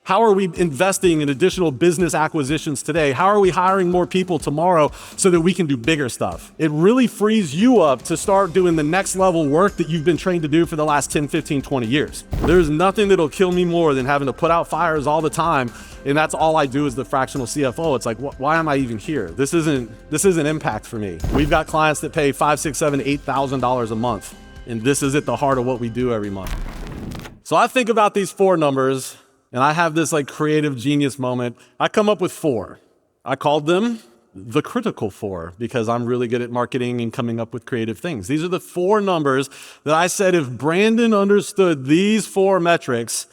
How are we investing in additional business acquisitions today? How are we hiring more people tomorrow so that we can do bigger stuff? It really frees you up to start doing the next level work that you've been trained to do for the last 10, 15, 20 years. There's nothing that'll kill me more than having to put out fires all the time, and that's all I do as the fractional CFO. It's like, why am I even here? This isn't impact for me. We've got clients that pay $5,000, $6,000, $7,000, $8,000 a month, and this is at the heart of what we do every month. So I think about these 4 numbers, and I have this creative genius moment. I come up with 4. I called them the critical 4 because I'm really good at marketing and coming up with creative things. These are the 4 numbers that I said if Brandon understood these 4 metrics,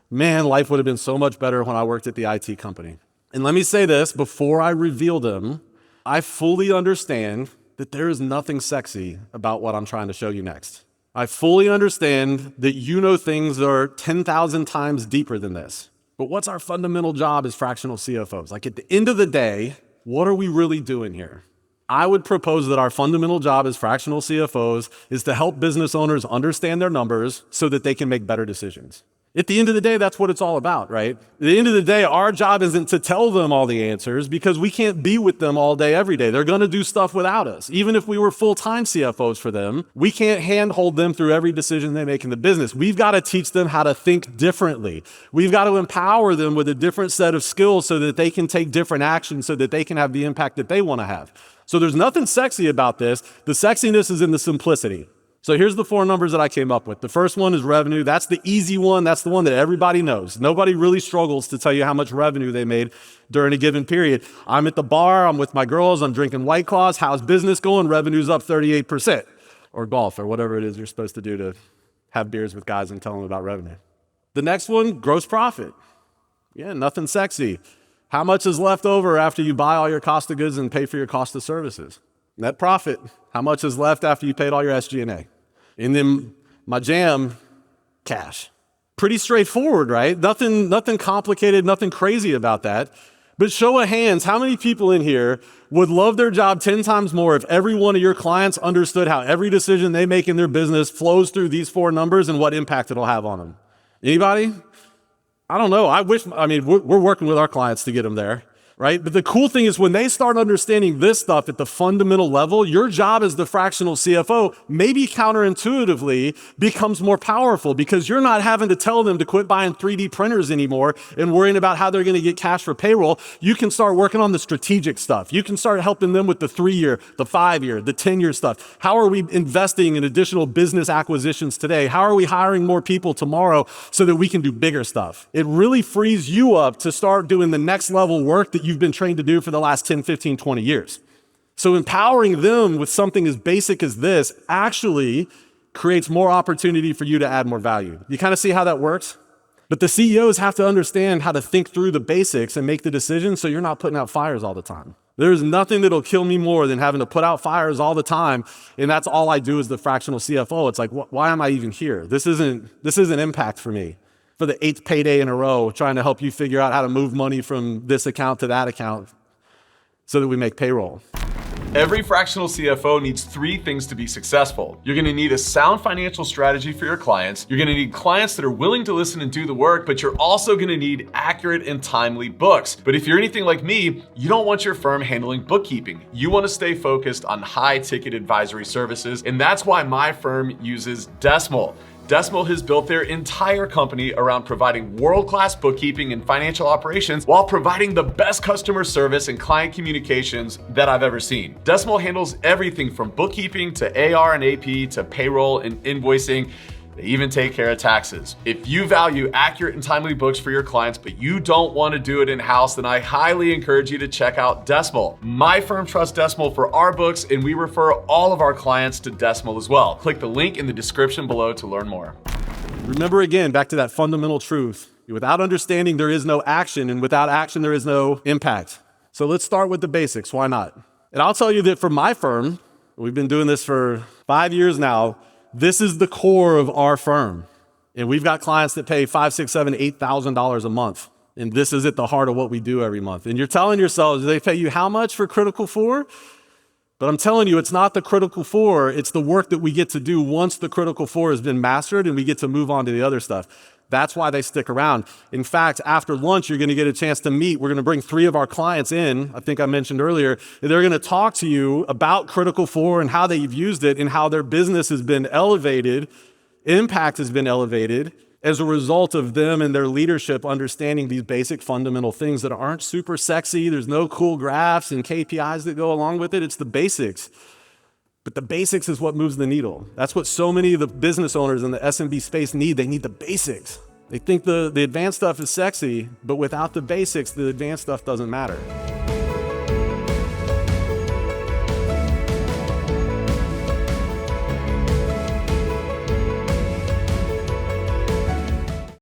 man, life would have been so much better when I worked at the IT company. And let me say this, before I reveal them, I fully understand that there is nothing sexy about what I'm trying to show you next. I fully understand that you know things that are 10,000 times deeper than this. But what's our fundamental job as fractional CFOs? At the end of the day, what are we really doing here? I would propose that our fundamental job as fractional CFOs is to help business owners understand their numbers so that they can make better decisions. At the end of the day, that's what it's all about, right? At the end of the day, our job isn't to tell them all the answers because we can't be with them all day, every day. They're going to do stuff without us. Even if we were full-time CFOs for them, we can't handhold them through every decision they make in the business. We've got to teach them how to think differently. We've got to empower them with a different set of skills so that they can take different actions so that they can have the impact that they want to have. So there's nothing sexy about this. The sexiness is in the simplicity. So here's the 4 numbers that I came up with. The first one is revenue. That's the easy one. That's the one that everybody knows. Nobody really struggles to tell you how much revenue they made during a given period. I'm at the bar. I'm with my girls. I'm drinking White Claws. How's business going? Revenue's up 38%. Or golf, or whatever it is you're supposed to do to have beers with guys and tell them about revenue. The next one, gross profit. Yeah, nothing sexy. How much is left over after you buy all your cost of goods and pay for your cost of services? Net profit. How much is left after you paid all your SG&A? And then my jam, cash. Pretty straightforward, right? Nothing complicated, nothing crazy about that. But show of hands, how many people in here would love their job 10 times more if every one of your clients understood how every decision they make in their business flows through these 4 numbers and what impact it'll have on them? Anybody? I don't know. We're working with our clients to get them there. Right? But the cool thing is when they start understanding this stuff at the fundamental level, your job as the fractional CFO maybe counterintuitively becomes more powerful because you're not having to tell them to quit buying 3D printers anymore and worrying about how they're going to get cash for payroll. You can start working on the strategic stuff. You can start helping them with the 3-year, the 5-year, the 10-year stuff. How are we investing in additional business acquisitions today? How are we hiring more people tomorrow so that we can do bigger stuff? It really frees you up to start doing the next level work that you've been trained to do for the last 10, 15, 20 years. So empowering them with something as basic as this actually creates more opportunity for you to add more value. You kind of see how that works? But the CEOs have to understand how to think through the basics and make the decisions so you're not putting out fires all the time. There's nothing that'll kill me more than having to put out fires all the time, and that's all I do as the fractional CFO. It's like, why am I even here? This isn't impact for me. For the 8th payday in a row, trying to help you figure out how to move money from this account to that account so that we make payroll. Every fractional CFO needs 3 things to be successful. You're gonna need a sound financial strategy for your clients. You're gonna need clients that are willing to listen and do the work, but you're also gonna need accurate and timely books. But if you're anything like me, you don't want your firm handling bookkeeping. You wanna stay focused on high-ticket advisory services, and that's why my firm uses Decimal. Decimal has built their entire company around providing world-class bookkeeping and financial operations while providing the best customer service and client communications that I've ever seen. Decimal handles everything from bookkeeping to AR and AP to payroll and invoicing. They even take care of taxes. If you value accurate and timely books for your clients, but you don't want to do it in-house, then I highly encourage you to check out Decimal. My firm trusts Decimal for our books, and we refer all of our clients to Decimal as well. Click the link in the description below to learn more. Remember again, back to that fundamental truth. Without understanding, there is no action, and without action, there is no impact. So let's start with the basics. Why not? And I'll tell you that for my firm, we've been doing this for 5 years now. This is the core of our firm. And we've got clients that pay $5,000, $6,000, $7,000, $8,000 a month. And this is at the heart of what we do every month. And you're telling yourselves, they pay you how much for critical 4? But I'm telling you, it's not the critical 4, it's the work that we get to do once the critical 4 has been mastered and we get to move on to the other stuff. That's why they stick around. In fact, after lunch, you're going to get a chance to meet. We're going to bring 3 of our clients in. I think I mentioned earlier. They're going to talk to you about Critical 4 and how they've used it and how their business has been elevated, impact has been elevated as a result of them and their leadership understanding these basic fundamental things that aren't super sexy. There's no cool graphs and KPIs that go along with it. It's the basics. But the basics is what moves the needle. That's what so many of the business owners in the SMB space need. They need the basics. They think the advanced stuff is sexy, but without the basics, the advanced stuff doesn't matter.